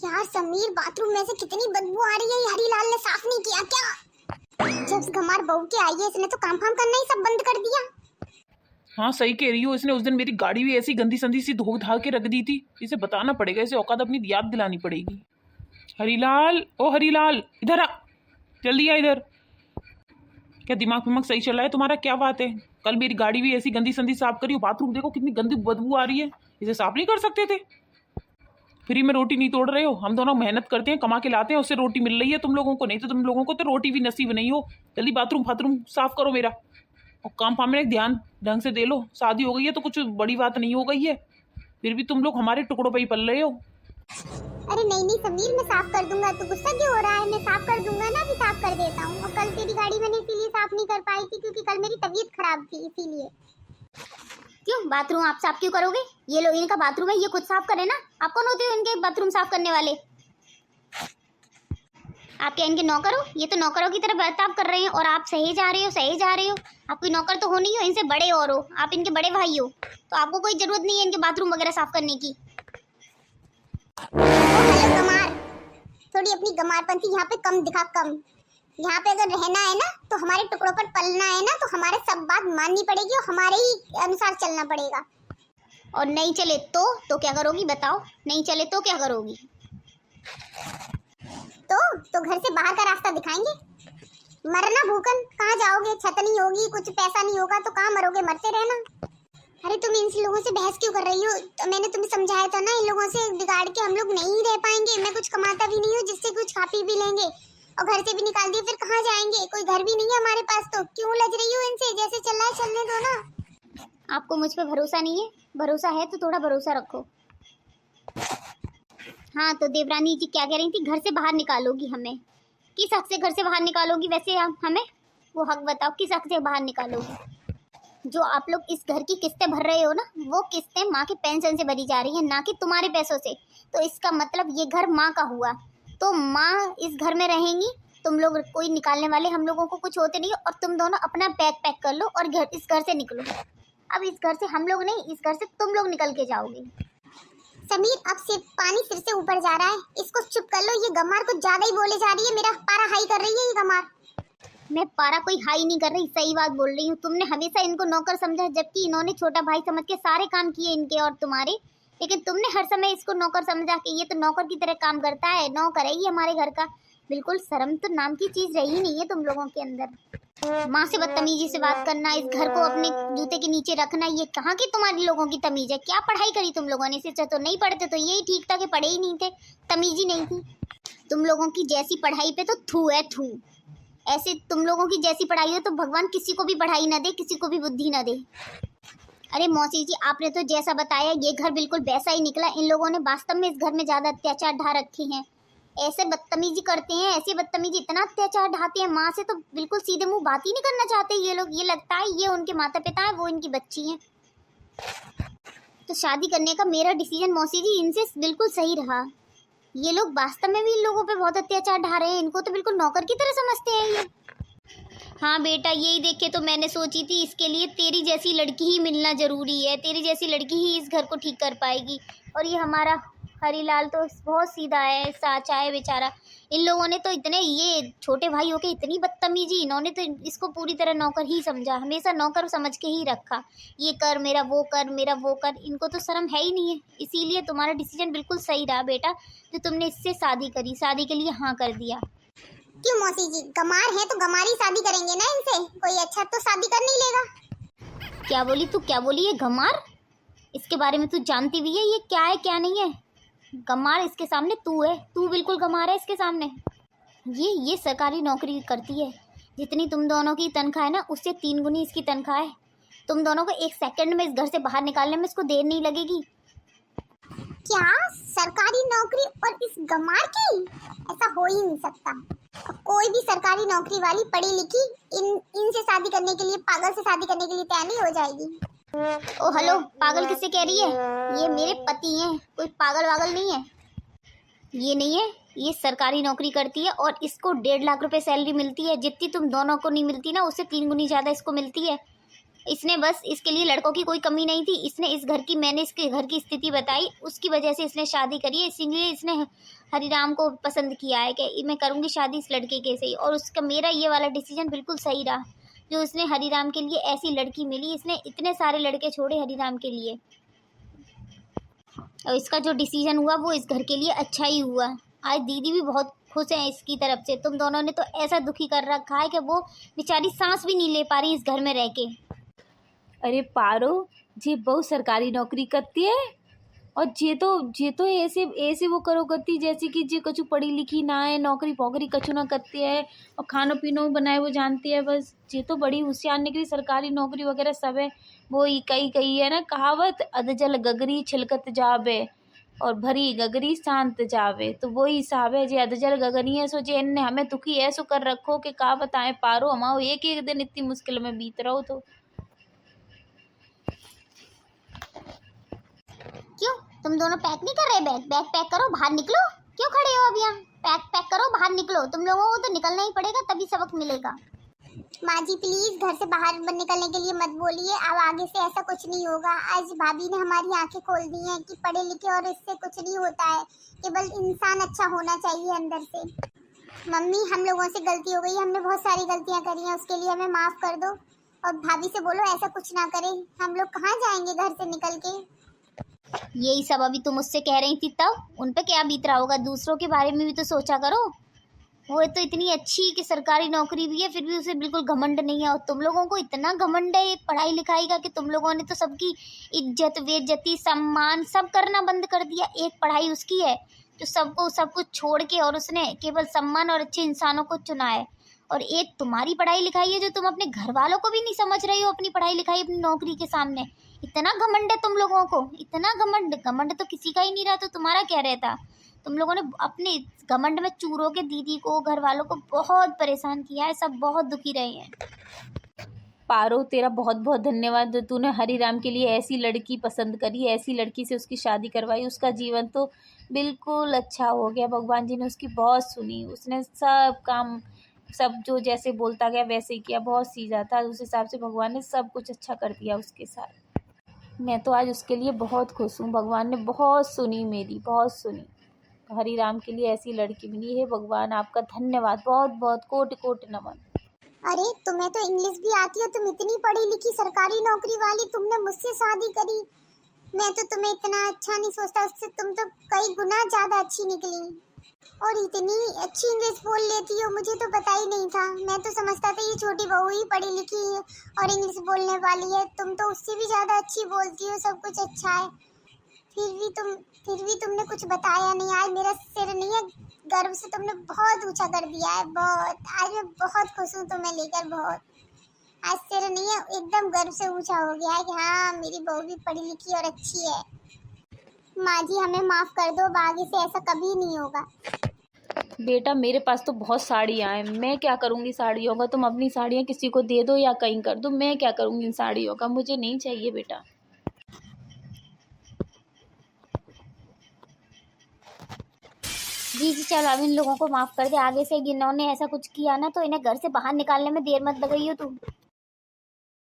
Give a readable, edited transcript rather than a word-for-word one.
यार समीर, बाथरूम में से कितनी बदबू आ रही है। ये हरीलाल ने साफ नहीं किया क्या? जब गमार बहू के आई है इसने तो काम फाम करना ही सब बंद कर दिया। हाँ सही कह रही हो। इसने उस दिन मेरी गाड़ी भी ऐसी गंदी संदी सी धो धा के रख दी थी। इसे बताना पड़ेगा, इसे औकात अपनी याद दिलानी पड़ेगी। हरीलाल, ओ हरीलाल, इधर आ, जल्दी आ इधर। क्या दिमाग विमाग सही चल रहा है तुम्हारा? क्या बात है? कल मेरी गाड़ी भी ऐसी गंदी संदी साफ करी, बाथरूम देखो कितनी गंदी बदबू आ रही है। इसे साफ नहीं कर सकते थे? फ्री में रोटी नहीं तोड़ रहे हो? हम दोनों मेहनत करते हैं, कमा के लाते हैं, उससे रोटी मिल रही है तुम लोगों को। नहीं तो तुम लोगों को तो रोटी भी नसीब नहीं हो। जल्दी बाथरूम फाथरूम साफ करो मेरा, और काम फाम में ध्यान ढंग से दे लो। शादी हो गई है तो कुछ बड़ी बात नहीं हो गई है, फिर भी तुम लोग हमारे टुकड़ों पे ही पल रहे हो। अरे नहीं समीर, मैं साफ कर दूंगा। तू गुस्सा क्यों हो रहा है? मैं साफ कर दूंगा ना, अभी साफ कर देता हूँ। और कल तेरी गाड़ी मैंने इसीलिए साफ नहीं कर पाई थी क्योंकि कल मेरी तबीयत खराब थी, इसीलिए। क्यों बाथरूम आप साफ क्यों करोगे? ये लोग, इनका बाथरूम है, ये खुद साफ करे ना। आप कौन होते हो इनके बाथरूम साफ करने वाले? आप क्या इनके नौकर हो? ये तो नौकरों की तरह बर्ताव कर रहे हैं और आप सही जा रहे हो। आप कोई नौकर तो हो नहीं हो, इनसे बड़े और हो, आप इनके बड़े भाई हो, तो आपको कोई जरूरत नहीं है इनके बाथरूम वगैरह साफ करने की। हेलो गमार, थोड़ी अपनी गमारपंथी यहाँ पे कम दिखा, कम। यहाँ पे अगर रहना है ना तो हमारे टुकड़ों पर पलना है ना, तो हमारे सब बात माननी पड़ेगी और हमारे ही अनुसार चलना पड़ेगा। और नहीं चले तो क्या करोगी बताओ? नहीं चले तो क्या करोगी? तो घर से बाहर का रास्ता दिखाएंगे। मरना भूखन कहाँ जाओगे? छत नहीं होगी, कुछ पैसा नहीं होगा तो कहाँ मरोगे? मरते रहना। अरे तुम इन लोगों से बहस क्यों कर रही हो? तो मैंने तुम्हें समझाया था ना, इन लोगों से बिगाड़ के हम लोग नहीं रह पाएंगे। मैं कुछ कमाता भी नहीं हूँ जिससे कुछ खा पी भी लेंगे, और घर से भी निकाल दिए फिर कहाँ जाएंगे? कोई घर भी नहीं है हमारे पास, तो क्यों लज रही हो इनसे? जैसे चल रहा है चलने दो ना। आपको मुझ पे भरोसा नहीं है? भरोसा है तो थोड़ा भरोसा रखो। हाँ तो देवरानी जी क्या कह रही थी? घर से बाहर निकालोगी हमें? किस हक से घर से बाहर निकालोगी वैसे? हमें वो हक बताओ, किस हक से बाहर निकालोगी? जो आप लोग इस घर की किस्तें भर रहे हो ना, वो किस्तें माँ के पेंशन से भरी जा रही है, ना कि तुम्हारे पैसों से। तो इसका मतलब ये घर माँ का हुआ, तो माँ इस घर में रहेंगी। तुम लोग कोई निकालने वाले हम लोगों को कुछ होते नहीं। और तुम दोनों अपना बैग पैक कर लो और इस घर से निकलो। अब इस घर से हम लोग नहीं, इस घर से तुम लोग निकल के जाओगे। समीर, अब सिर्फ पानी सिर से ऊपर जा रहा है, इसको चुप कर लो। ये गमार कुछ ज्यादा ही बोले जा रही है, मेरा पारा हाई कर रही है ये गमार। मैं पारा कोई हाई नहीं कर रही, सही बात बोल रही हूँ। तुमने हमेशा इनको नौकर समझा, जबकि इन्होंने छोटा भाई समझ के सारे काम किए इनके और तुम्हारे। लेकिन तुमने हर समय इसको नौकर समझा कि ये तो नौकर की तरह काम करता है, नौकर है ये हमारे घर का। बिल्कुल शर्म तो नाम की चीज रही नहीं है तुम लोगों के अंदर। माँ से बदतमीजी से बात करना, इस घर को अपने जूते के नीचे रखना, ये कहाँ की तुम्हारी लोगों की तमीज है? क्या पढ़ाई करी तुम लोगों ने? सिर्फ तो नहीं पढ़ते तो यही ठीक था कि पढ़े ही नहीं थे, तमीज ही नहीं थी। तुम लोगों की जैसी पढ़ाई पे तो थू है थू। ऐसे तुम लोगों की जैसी पढ़ाई हो तो भगवान किसी को भी पढ़ाई ना दे, किसी को भी बुद्धि ना दे। अरे मौसी जी, आपने तो जैसा बताया ये घर बिल्कुल वैसा ही निकला। इन लोगों ने वास्तव में इस घर में ज्यादा अत्याचार ढा रखे हैं। ऐसे बदतमीजी करते हैं, ऐसी बदतमीजी, इतना अत्याचार ढाते हैं। माँ से तो बिल्कुल सीधे मुंह बात ही नहीं करना चाहते ये लोग। ये लगता है ये उनके माता पिता है, वो इनकी बच्ची है। तो शादी करने का मेरा डिसीजन मौसी जी इनसे बिल्कुल सही रहा। ये लोग वास्तव में भी इन लोगों पे बहुत अत्याचार ढा रहे हैं, इनको तो बिल्कुल नौकर की तरह समझते हैं ये। हाँ बेटा, यही देख के तो मैंने सोची थी इसके लिए तेरी जैसी लड़की ही मिलना जरूरी है। तेरी जैसी लड़की ही इस घर को ठीक कर पाएगी। और ये हमारा हरीलाल तो बहुत सीधा है, साचा है बेचारा। इन लोगों ने तो इतने, ये छोटे भाई होके इतनी बदतमीजी, इन्होंने तो इसको पूरी तरह नौकर ही समझा, हमेशा नौकर समझ के ही रखा। ये कर मेरा, वो कर मेरा, वो कर। इनको तो शर्म है ही नहीं है। इसीलिए तुम्हारा डिसीजन बिल्कुल सही रहा बेटा, जो तुमने इससे शादी करी, शादी के लिए हाँ कर दिया। क्यों मौसी जी, गमार है तो गमार ही शादी करेंगे ना इनसे? कोई अच्छा तो शादी कर नहीं लेगा। क्या बोली तू? क्या बोली? ये गमार, इसके बारे में तू जानती भी है ये क्या है क्या नहीं है? गमार इसके सामने तू है, तू बिल्कुल गमार है इसके सामने। ये सरकारी नौकरी करती है, जितनी तुम दोनों की तनख्वाह है ना, उससे 3 गुनी इसकी तनख्वाह है। तुम दोनों को 1 सेकंड में इस घर से बाहर निकालने में इसको देर नहीं लगेगी। क्या सरकारी नौकरी और इस गमार की? ऐसा हो ही नहीं सकता। कोई भी सरकारी नौकरी वाली पढ़ी लिखी इनसे शादी करने के लिए, पागल से शादी करने के लिए तैयार नहीं हो जाएगी। ओ हेलो, पागल किससे कह रही है? ये मेरे पति हैं, कोई पागल वागल नहीं है। ये नहीं है, ये सरकारी नौकरी करती है और इसको 1.5 लाख रुपए सैलरी मिलती है। जितनी तुम दोनों को नहीं मिलती ना, उससे 3 गुनी ज्यादा इसको मिलती है। इसने बस इसके लिए लड़कों की कोई कमी नहीं थी, इसने इस घर की, मैंने इसके घर की स्थिति बताई, उसकी वजह से इसने शादी करी है, इसीलिए इसने हरिराम को पसंद किया है कि मैं करूँगी शादी इस लड़के के से ही। और उसका मेरा ये वाला डिसीजन बिल्कुल सही रहा जो उसने हरिराम के लिए ऐसी लड़की मिली। इसने इतने सारे लड़के छोड़े हरिराम के लिए, और इसका जो डिसीजन हुआ वो इस घर के लिए अच्छा ही हुआ। आज दीदी भी बहुत खुश है इसकी तरफ से। तुम दोनों ने तो ऐसा दुखी कर रखा है कि वो बेचारी सांस भी नहीं ले पा रही इस घर में रह के। अरे पारो, जे बहु सरकारी नौकरी करती है और जे तो ऐसे ऐसे वो करो करती जैसे कि जे कछु पढ़ी लिखी ना है, नौकरी पोकरी कछु ना करती है और खानो पीनो बनाए वो जानती है बस। जे तो बड़ी होशियार निकली, सरकारी नौकरी वगैरह सब है। वो ही कही है ना कहावत, अधजल गगरी छिलकत जावे और भरी गगरी शांत जावे। तो वही हिसाब है, जे अधजल गगरी है सो जे इनने हमें दुखी ऐसो कर रखो कि का बताएं पारो, हमारो एक एक दिन इतनी मुश्किल में बीत रहो। तो क्यों तुम दोनों पैक नहीं कर रहे? बैग पैक करो, बाहर निकलो। क्यों खड़े हो अब यहाँ? पैक करो, बाहर निकलो। तुम लोगों को तो निकलना ही पड़ेगा, तभी सबक मिलेगा। माँ जी प्लीज घर से बाहर निकलने के लिए मत बोलिए, अब आगे से ऐसा कुछ नहीं होगा। आज भाभी ने हमारी आंखें खोल दी हैं कि पढ़े लिखे और इससे कुछ नहीं होता है, केवल इंसान अच्छा होना चाहिए अंदर से। मम्मी हम लोगों से गलती हो गई, हमने बहुत सारी गलतियाँ करी हैं, उसके लिए हमें माफ कर दो। और भाभी से बोलो ऐसा कुछ ना करे, हम लोग कहाँ जाएंगे घर से निकल के। यही सब अभी तुम मुझसे कह रही थी, तब उन पे क्या बीत रहा होगा। दूसरों के बारे में भी तो सोचा करो। वो तो इतनी अच्छी कि सरकारी नौकरी भी है, फिर भी उसे बिल्कुल घमंड नहीं है। और तुम लोगों को इतना घमंड है पढ़ाई लिखाई का कि तुम लोगों ने तो सबकी इज्जत बेइज्जती सम्मान सब करना बंद कर दिया। एक पढ़ाई उसकी है जो सबको सब कुछ छोड़ के, और उसने केवल सम्मान और अच्छे इंसानों को चुना है। और एक तुम्हारी पढ़ाई लिखाई है जो तुम अपने घर वालों को भी नहीं समझ रही हो अपनी पढ़ाई लिखाई अपनी नौकरी के सामने। इतना घमंड है तुम लोगों को, इतना घमंड तो किसी का ही नहीं रहा, तो तुम्हारा क्या रहता। तुम लोगों ने अपने घमंड में चूरों के दीदी को, घर वालों को बहुत परेशान किया है, सब बहुत दुखी रहे हैं। पारो तेरा बहुत बहुत धन्यवाद जो तूने हरिराम के लिए ऐसी लड़की पसंद करी, ऐसी लड़की से उसकी शादी करवाई। उसका जीवन तो बिल्कुल अच्छा हो गया, भगवान जी ने उसकी बहुत सुनी। उसने सब काम सब जो जैसे बोलता गया वैसे ही किया, बहुत सीधा था। उस हिसाब से भगवान ने सब कुछ अच्छा कर दिया उसके साथ। मैं तो आज उसके लिए बहुत खुश हूँ, भगवान ने बहुत सुनी मेरी, बहुत सुनी। हरिराम के लिए ऐसी लड़की मिली है, भगवान आपका धन्यवाद, बहुत बहुत कोटि कोटि नमन। अरे तुम्हें तो इंग्लिश भी आती है, तुम इतनी पढ़ी लिखी सरकारी नौकरी वाली, तुमने मुझसे शादी करी। मैं तो तुम्हें इतना अच्छा नहीं सोचता, उससे तुम तो कई गुना ज्यादा अच्छी निकली। और इतनी अच्छी इंग्लिश बोल लेती हो, मुझे तो पता ही नहीं था। मैं तो समझता था ये छोटी बहू ही पढ़ी लिखी है और इंग्लिश बोलने वाली है। तुम तो उससे भी ज्यादा अच्छी बोलती हो, सब कुछ अच्छा है। फिर भी तुमने कुछ बताया नहीं। आज मेरा सिर नहीं है, गर्व से तुमने बहुत ऊंचा कर दिया है, बहुत। आज मैं बहुत खुश हूँ तुम्हें लेकर, बहुत। आज सिर नहीं है, एकदम गर्व से ऊंचा हो गया है कि हाँ मेरी बहू भी पढ़ी लिखी और अच्छी है। माँ जी हमें माफ कर दो, आगे से ऐसा कभी नहीं होगा। बेटा मेरे पास तो बहुत साड़ियाँ हैं, मैं क्या करूँगी साड़ियों का। तुम अपनी साड़ियाँ किसी को दे दो या कहीं कर दो, मैं क्या करूँगी इन साड़ियों का, मुझे नहीं चाहिए बेटा। जी चल अब इन लोगों को माफ कर दे। आगे से इन्होंने ऐसा कुछ किया ना तो इन्हें घर से बाहर निकालने में देर मत लगाइयो तुम।